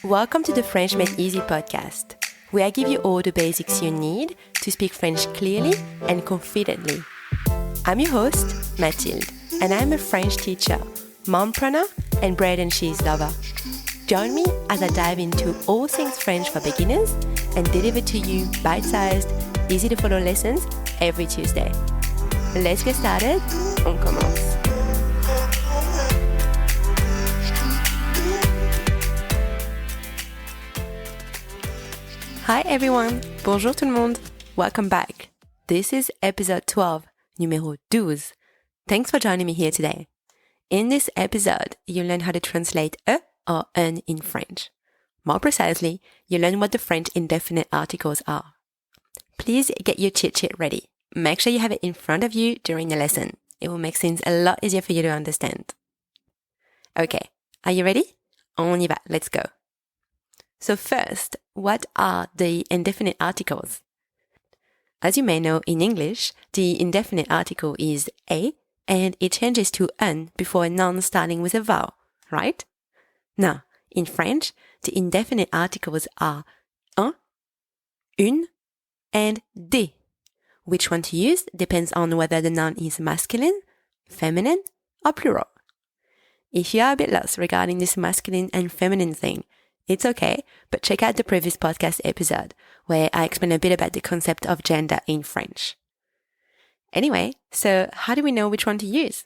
Welcome to the French Made Easy podcast, where I give you all the basics you need to speak French clearly and confidently. I'm your host, Mathilde, and I'm a French teacher, mompreneur, and bread and cheese lover. Join me as I dive into all things French for beginners and deliver to you bite-sized, easy-to-follow lessons every Tuesday. Let's get started. On commence. Hi everyone, bonjour tout le monde, welcome back. This is episode 12, numéro 12. Thanks for joining me here today. In this episode, you'll learn how to translate a or un in French. More precisely, you'll learn what the French indefinite articles are. Please get your cheat sheet ready. Make sure you have it in front of you during the lesson. It will make things a lot easier for you to understand. Okay, are you ready? On y va, let's go. So first, what are the indefinite articles? As you may know, in English, the indefinite article is a, and it changes to un before a noun starting with a vowel, right? Now, in French, the indefinite articles are un, une, and des. Which one to use depends on whether the noun is masculine, feminine, or plural. If you are a bit lost regarding this masculine and feminine thing, it's okay, but check out the previous podcast episode where I explain a bit about the concept of gender in French. Anyway, so how do we know which one to use?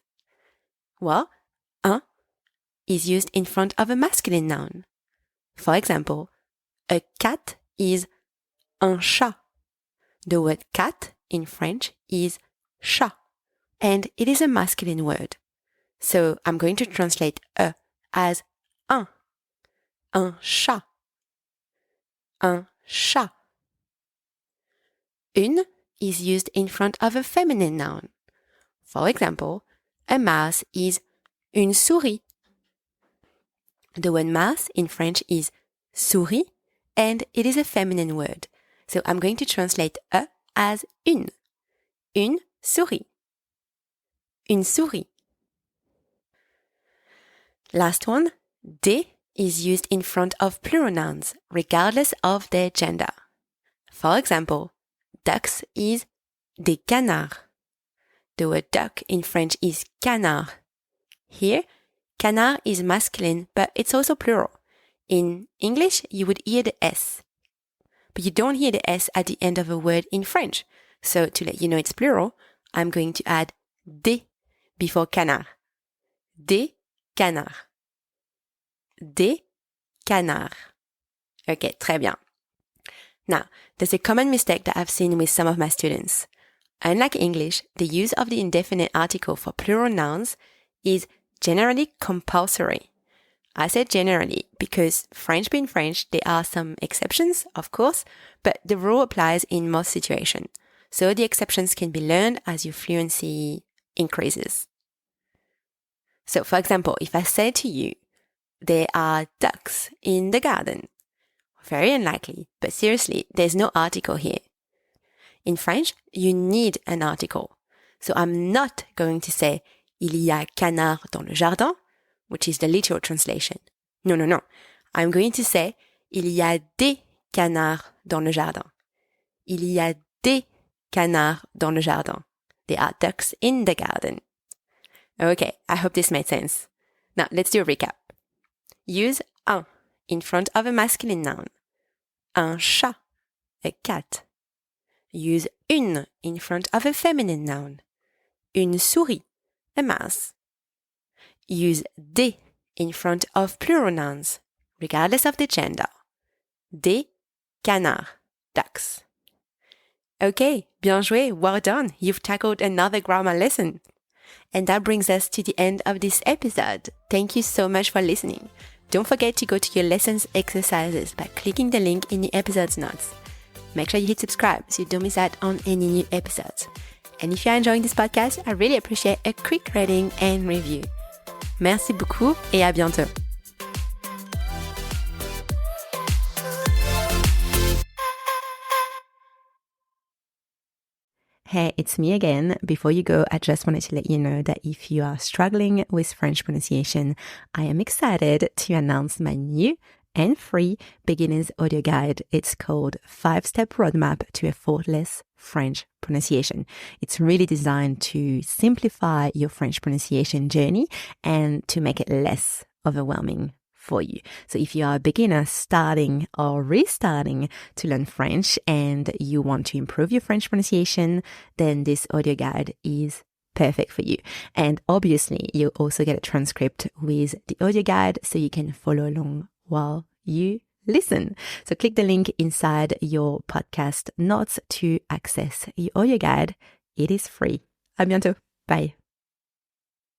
Well, un is used in front of a masculine noun. For example, a cat is un chat. The word cat in French is chat, and it is a masculine word. So I'm going to translate a as un chat, un chat. Une is used in front of a feminine noun. For example, a mouse is une souris. The word mouse in French is souris, and it is a feminine word. So I'm going to translate a as une souris, une souris. Last one, des is used in front of plural nouns, regardless of their gender. For example, ducks is des canards. The word duck in French is canard. Here, canard is masculine, but it's also plural. In English, you would hear the S, but you don't hear the S at the end of a word in French. So to let you know it's plural, I'm going to add des before canard. Des canards. Des canards. Okay, très bien. Now, there's a common mistake that I've seen with some of my students. Unlike English, the use of the indefinite article for plural nouns is generally compulsory. I said generally because French being French, there are some exceptions, of course, but the rule applies in most situations. So the exceptions can be learned as your fluency increases. So for example, if I say to you, there are ducks in the garden. Very unlikely, but seriously, there's no article here. In French, you need an article. So I'm not going to say, il y a canards dans le jardin, which is the literal translation. No. I'm going to say, il y a des canards dans le jardin. Il y a des canards dans le jardin. There are ducks in the garden. Okay, I hope this made sense. Now, let's do a recap. Use un in front of a masculine noun. Un chat, a cat. Use une in front of a feminine noun. Une souris, a mouse. Use des in front of plural nouns, regardless of the gender. Des canards, ducks. Okay, bien joué, well done. You've tackled another grammar lesson. And that brings us to the end of this episode. Thank you so much for listening. Don't forget to go to your lessons exercises by clicking the link in the episode's notes. Make sure you hit subscribe so you don't miss out on any new episodes. And if you're enjoying this podcast, I really appreciate a quick rating and review. Merci beaucoup et à bientôt. Hey, it's me again. Before you go, I just wanted to let you know that if you are struggling with French pronunciation, I am excited to announce my new and free beginner's audio guide. It's called 5-Step Roadmap to Effortless French Pronunciation. It's really designed to simplify your French pronunciation journey and to make it less overwhelming for you. So if you are a beginner starting or restarting to learn French and you want to improve your French pronunciation, then this audio guide is perfect for you. And obviously, you also get a transcript with the audio guide so you can follow along while you listen. So click the link inside your podcast notes to access your audio guide. It is free. À bientôt. Bye.